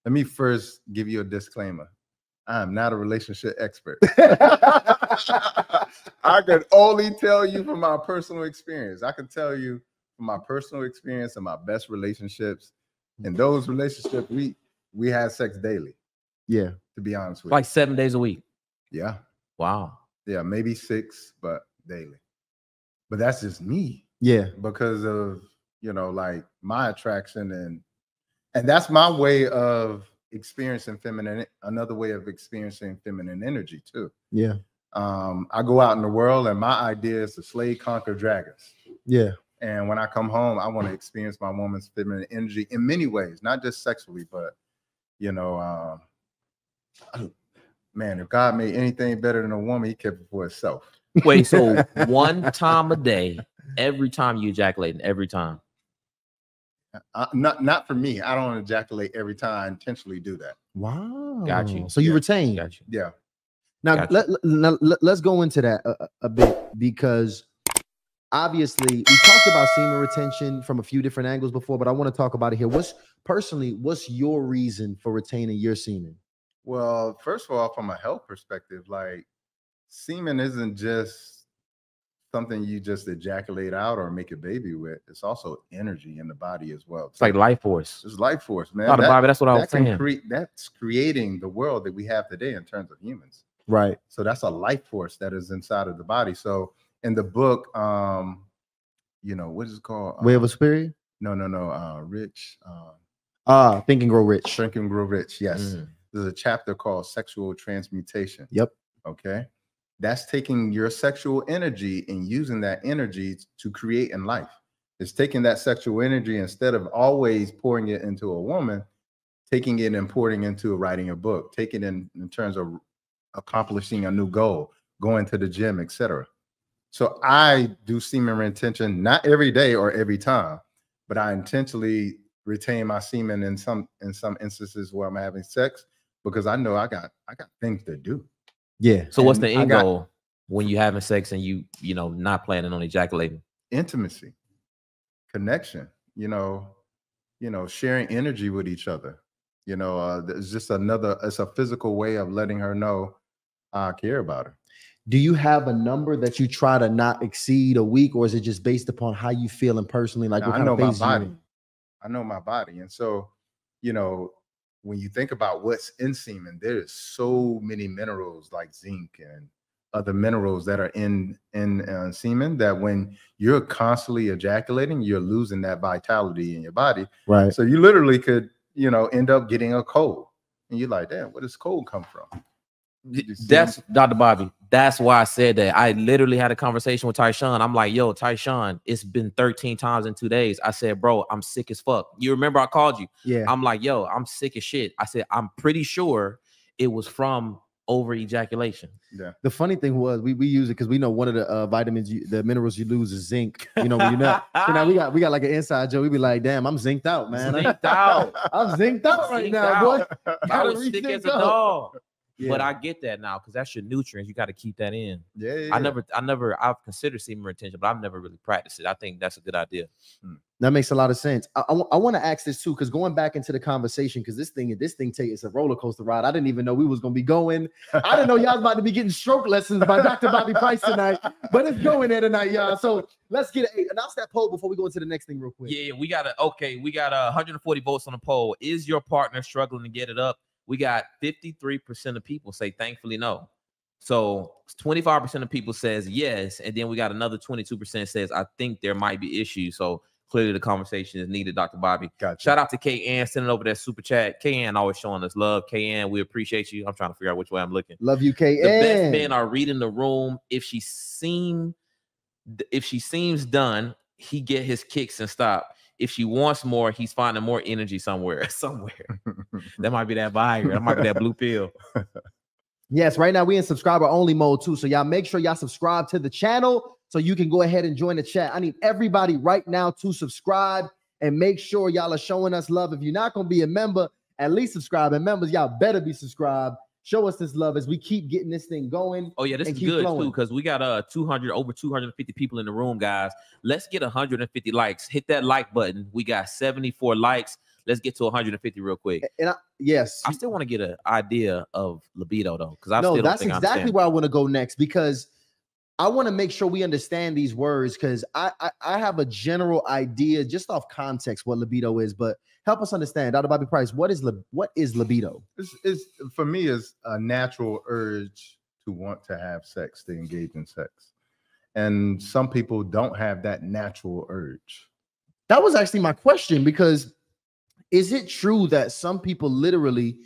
Let me first give you a disclaimer. I am not a relationship expert. I can only tell you from my personal experience. I can tell you from my personal experience and my best relationships. In those relationships, we had sex daily. Yeah. To be honest with you. Like 7 days a week. Yeah. Wow. Yeah, maybe 6, but daily. But that's just me. Yeah. Because of, like my attraction and that's my way of experiencing another way of experiencing feminine energy too. Yeah. I go out in the world and my idea is to slay, conquer dragons. Yeah. And when I come home, I want to experience my woman's feminine energy in many ways, not just sexually, but man, if God made anything better than a woman, he kept it for himself. Wait, so one time a day, every time you ejaculating, every time? Not for me. I don't ejaculate every time. I intentionally do that. Wow. Got you. So you retain. Got you. Yeah. Now, let's go into that a bit, because obviously we talked about semen retention from a few different angles before, but I want to talk about it here. What's your reason for retaining your semen? Well, first of all, from a health perspective, like semen isn't just something you just ejaculate out or make a baby with. It's also energy in the body as well. It's like life force. It's life force, man. That's what I was saying. That's creating the world that we have today in terms of humans. Right. So that's a life force that is inside of the body. So in the book, what is it called? Way of a Spirit? No. Rich. Think and Grow Rich. Think and Grow Rich. Yes. There's a chapter called Sexual Transmutation. Yep. Okay. That's taking your sexual energy and using that energy to create in life. It's taking that sexual energy, instead of always pouring it into a woman, taking it and pouring into writing a book, taking it in terms of accomplishing a new goal, going to the gym, etc. So I do semen retention, not every day or every time, but I intentionally retain my semen in some instances where I'm having sex, because I know I got things to do. Yeah. So what's the end goal when you having sex and you not planning on ejaculating? Intimacy, connection, sharing energy with each other. It's just it's a physical way of letting her know I care about her. Do you have a number that you try to not exceed a week, or is it just based upon how you feeling personally? Like, I know my body. I know my body. And so, when you think about what's in semen, there's so many minerals like zinc and other minerals that are in semen, that when you're constantly ejaculating, you're losing that vitality in your body. Right. So you literally could, end up getting a cold, and you're like, damn, where does cold come from? That's Dr. Bobby. That's why I said that. I literally had a conversation with Tyshawn. I'm like, yo, Tyshawn, it's been 13 times in 2 days. I said, bro, I'm sick as fuck. You remember I called you? Yeah. I'm like, yo, I'm sick as shit. I said, I'm pretty sure it was from over ejaculation. Yeah. The funny thing was we use it because we know one of the vitamins, the minerals you lose is zinc. When you're not. So now we got like an inside joke. We be like, damn, I'm zinced out, man. Zinced out. I'm zinced out right now, boy. I was sick as a dog. Yeah. But I get that now, because that's your nutrients. You got to keep that in. Yeah. I've considered semen retention, but I've never really practiced it. I think that's a good idea. That makes a lot of sense. I want to ask this too, because going back into the conversation, because this thing it's a roller coaster ride. I didn't even know we was gonna be going. I didn't know y'all was about to be getting stroke lessons by Dr. Bobby Price tonight, but it's going there tonight, y'all. So let's announce that poll before we go into the next thing real quick. Yeah, we got 140 votes on the poll. Is your partner struggling to get it up? We got 53% of people say thankfully no. So 25% of people says yes, and then we got another 22% says I think there might be issues. So clearly the conversation is needed, Dr. Bobby. Gotcha. Shout out to K-Ann sending over that super chat. K-Ann always showing us love. K-Ann, we appreciate you. I'm trying to figure out which way I'm looking. Love you, K-Ann. The best men are reading the room. If she seems done, he get his kicks and stop. If she wants more, he's finding more energy somewhere. That might be that Viagra. That might be that blue pill. Yes, right now we in subscriber only mode too. So y'all make sure y'all subscribe to the channel so you can go ahead and join the chat. I need everybody right now to subscribe and make sure y'all are showing us love. If you're not going to be a member, at least subscribe. And members, y'all better be subscribed. Show us this love as we keep getting this thing going. Oh yeah, this is good too, because we got over 250 people in the room, guys. Let's get 150 likes. Hit that like button. We got 74 likes. let's get to 150 real quick. And yes, I still want to get an idea of libido though, because I no, still don't that's think exactly where I want to go next, because I want to make sure we understand these words, because I have a general idea just off context what libido is, but help us understand, Dr. Bobby Price, what is libido? It's for me is a natural urge to want to have sex, to engage in sex. And some people don't have that natural urge. That was actually my question, because is it true that some people literally,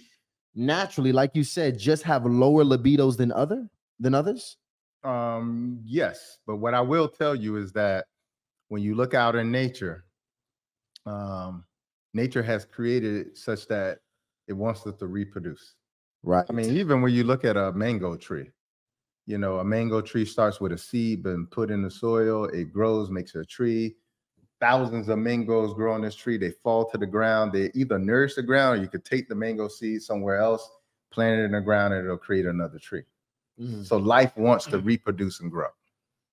naturally, like you said, just have lower libidos than others? Yes, but what I will tell you is that when you look out in nature, nature has created it such that it wants us to reproduce. Right. I mean, even when you look at a mango tree, you know, a mango tree starts with a seed been put in the soil, it grows, makes a tree. Thousands of mangoes grow on this tree. They fall to the ground. They either nourish the ground, or you could take the mango seed somewhere else, plant it in the ground, and it'll create another tree. Mm-hmm. So life wants to reproduce and grow.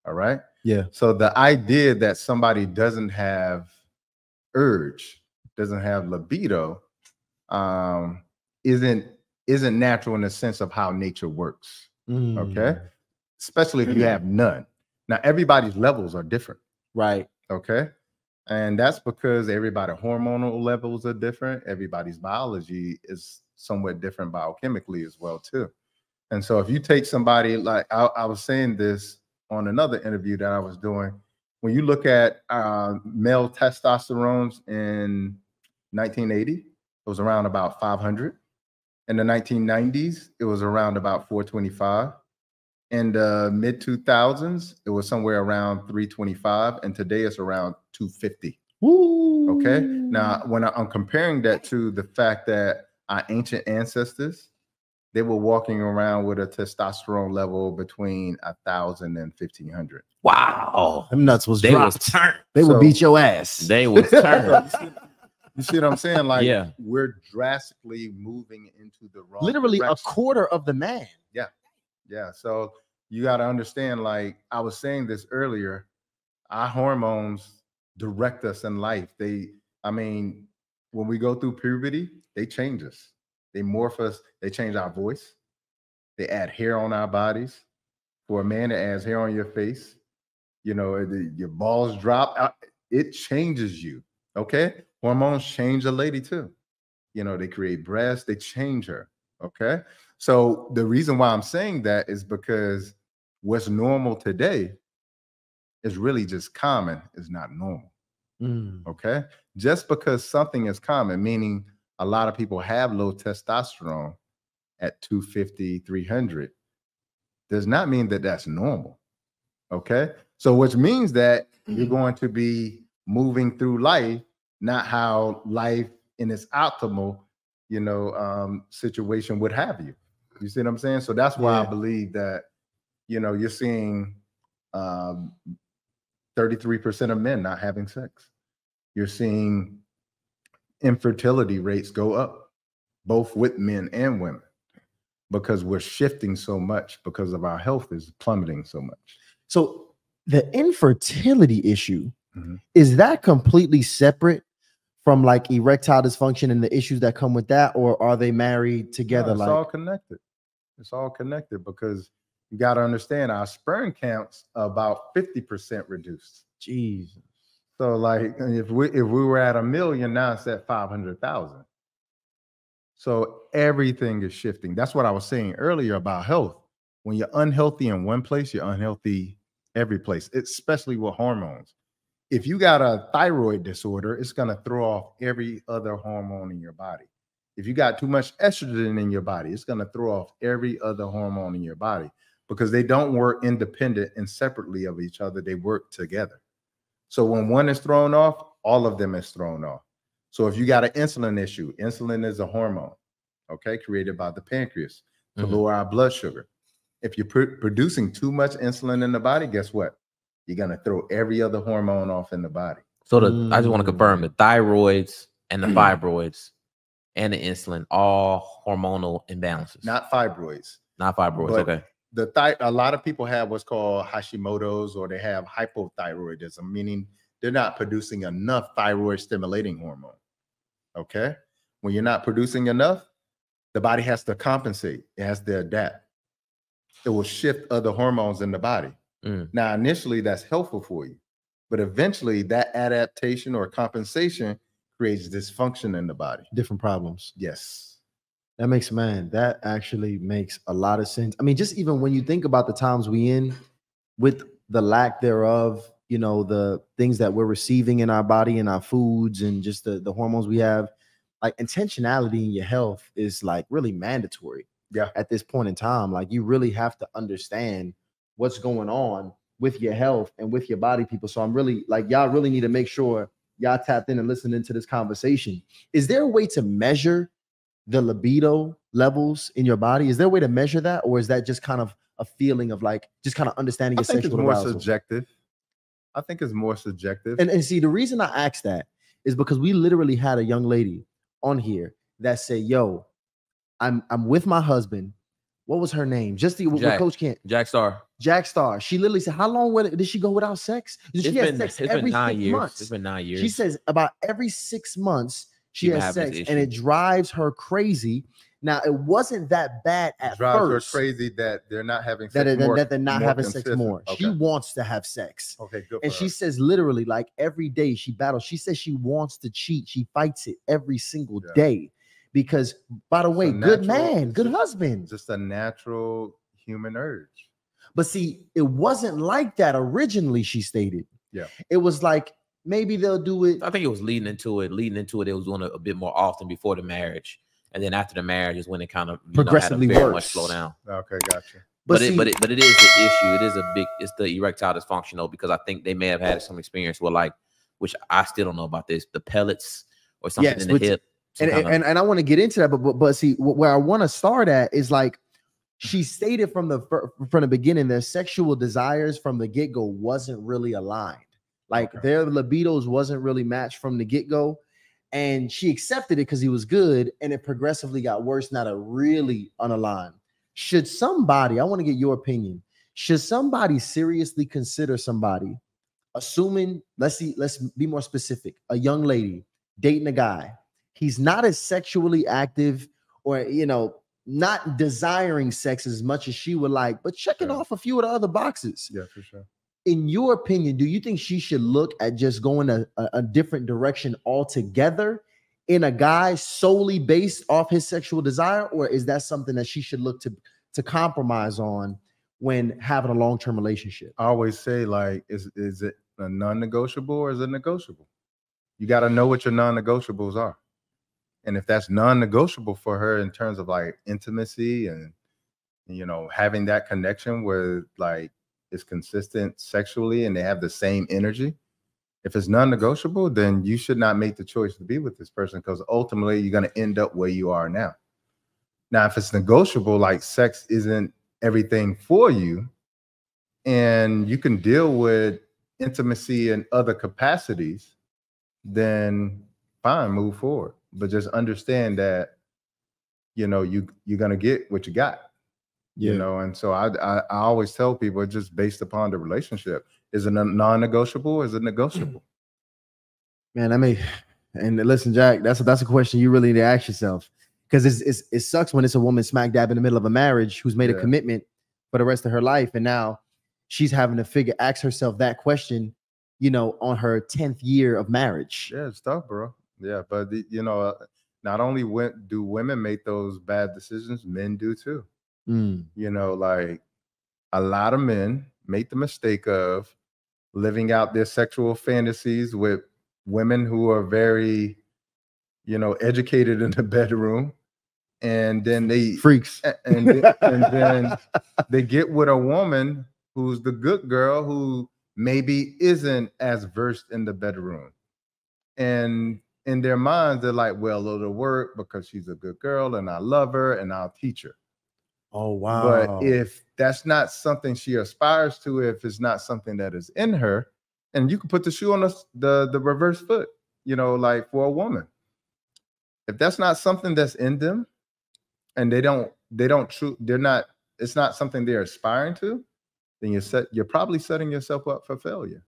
All right. Yeah. So the idea that somebody doesn't have urge, doesn't have libido, isn't natural in the sense of how nature works. Okay. Especially if you have none. Now, everybody's levels are different. Right. Okay. And that's because everybody's hormonal levels are different. Everybody's biology is somewhat different biochemically as well, too. And so if you take somebody like I was saying this on another interview that I was doing, when you look at male testosterone in 1980, it was around about 500. In the 1990s, it was around about 425. In the mid 2000s, it was somewhere around 325, and today it's around 250. Woo. Okay. Now, when I'm comparing that to the fact that our ancient ancestors, they were walking around with a testosterone level between 1,000 and 1,500. Wow. Them nuts was they dropped. Was turned. They would beat your ass. They was turned. You see what I'm saying? Like, yeah, we're drastically moving into the wrong literally direction. A quarter of the man. Yeah. Yeah. So you got to understand, like I was saying this earlier, our hormones direct us in life. When we go through puberty, they change us. They morph us. They change our voice. They add hair on our bodies. For a man, it adds hair on your face. You know, your balls drop. It changes you. Okay. Hormones change a lady too. You know, they create breasts. They change her. Okay. So the reason why I'm saying that is because what's normal today is really just common, is not normal. Okay. Just because something is common, meaning a lot of people have low testosterone at 250, 300, does not mean that that's normal. Okay. So which means that you're going to be moving through life, not how life in its optimal, situation would have you. You see what I'm saying? So that's why I believe that, you're seeing 33% of men not having sex. You're seeing infertility rates go up, both with men and women, because we're shifting so much, because of our health is plummeting so much. So the infertility issue, is that completely separate from like erectile dysfunction and the issues that come with that, or are they married together? No, it's all connected. It's all connected, because you got to understand our sperm counts are about 50% reduced. Jesus. So like if we were at 1 million, now it's at 500,000. So everything is shifting. That's what I was saying earlier about health. When you're unhealthy in one place, you're unhealthy every place, especially with hormones. If you got a thyroid disorder, it's going to throw off every other hormone in your body. If you got too much estrogen in your body, it's going to throw off every other hormone in your body, because they don't work independent and separately of each other. They work together. So when one is thrown off, all of them is thrown off. So if you got an insulin issue, insulin is a hormone, okay, created by the pancreas to lower our blood sugar. If you're producing too much insulin in the body, guess what? You're going to throw every other hormone off in the body. So I just want to confirm the thyroids and the fibroids and the insulin, all hormonal imbalances. Not fibroids. Not fibroids, okay. A lot of people have what's called Hashimoto's, or they have hypothyroidism, meaning they're not producing enough thyroid stimulating hormone. Okay. When you're not producing enough, the body has to compensate. It has to adapt. It will shift other hormones in the body. Now, initially, that's helpful for you, but eventually that adaptation or compensation creates dysfunction in the body. Different problems. Yes. That actually makes a lot of sense. I mean, just even when you think about the times we in with the lack thereof, you know, the things that we're receiving in our body and our foods and just the hormones we have, like intentionality in your health is like really mandatory. Yeah. At this point in time, like you really have to understand what's going on with your health and with your body, people. So I'm really like, y'all really need to make sure y'all tapped in and listening to this conversation. Is there a way to measure the libido levels in your body? Is there a way to measure that? Or is that just kind of a feeling of like, just kind of understanding your sexual arousal? Subjective. I think it's more subjective. And see, the reason I asked that is because we literally had a young lady on here that said, yo, I'm with my husband. What was her name? Just the Coach Kent. Jack Star. Jack Star. She literally said, how long did she go without sex? She had sex every 6 months. It's been 9 years. She says about every 6 months she has sex, and it drives her crazy. Now, it wasn't that bad at drives first. Her crazy that they're not having sex that they're not having sex more. Okay. She wants to have sex. Okay, good. And she says literally, like every day she battles. She says she wants to cheat. She fights it every single day. Because, by the way, good man, good husband. Just a natural human urge. But see, it wasn't like that originally, she stated. Yeah. It was like, maybe they'll do it. I think it was leading into it. It was doing it a bit more often before the marriage. And then after the marriage is when it kind of progressively had a very much slow down. Okay, gotcha. But it is the issue. It is it's the erectile dysfunction, though, because I think they may have had some experience with, like, which I still don't know about this, the pellets or something in the hip. And I want to get into that, but see, where I want to start at is like she stated from the beginning, their sexual desires from the get-go wasn't really aligned. Like their libidos wasn't really matched from the get-go. And she accepted it because he was good, and it progressively got worse, not a really unaligned. Should somebody, I want to get your opinion, should somebody seriously consider somebody, assuming, let's be more specific, a young lady dating a guy, he's not as sexually active or, not desiring sex as much as she would like, but checking off a few of the other boxes. Yeah, for sure. In your opinion, do you think she should look at just going a different direction altogether in a guy solely based off his sexual desire? Or is that something that she should look to compromise on when having a long-term relationship? I always say, like, is it a non-negotiable or is it negotiable? You got to know what your non-negotiables are. And if that's non-negotiable for her in terms of like intimacy and, having that connection where like it's consistent sexually and they have the same energy, if it's non-negotiable, then you should not make the choice to be with this person, because ultimately you're going to end up where you are now. Now, if it's negotiable, like sex isn't everything for you and you can deal with intimacy in other capacities, then fine, move forward. But just understand that, you're going to get what you got. And so I always tell people, it's just based upon the relationship. Is it non-negotiable or is it negotiable? Man, and listen, Jack, that's a question you really need to ask yourself, because it sucks when it's a woman smack dab in the middle of a marriage who's made a commitment for the rest of her life, and now she's having to ask herself that question, on her 10th year of marriage. Yeah, it's tough, bro. Yeah, but not only do women make those bad decisions, men do too. Like a lot of men make the mistake of living out their sexual fantasies with women who are very, educated in the bedroom, and then they freaks, and then they get with a woman who's the good girl who maybe isn't as versed in the bedroom, and in their minds they're like, well, it'll work because she's a good girl and I love her and I'll teach her. Oh, wow. But if that's not something she aspires to, if it's not something that is in her, and you can put the shoe on the reverse foot, like for a woman, if that's not something that's in them and it's not something they're aspiring to, then you're probably setting yourself up for failure.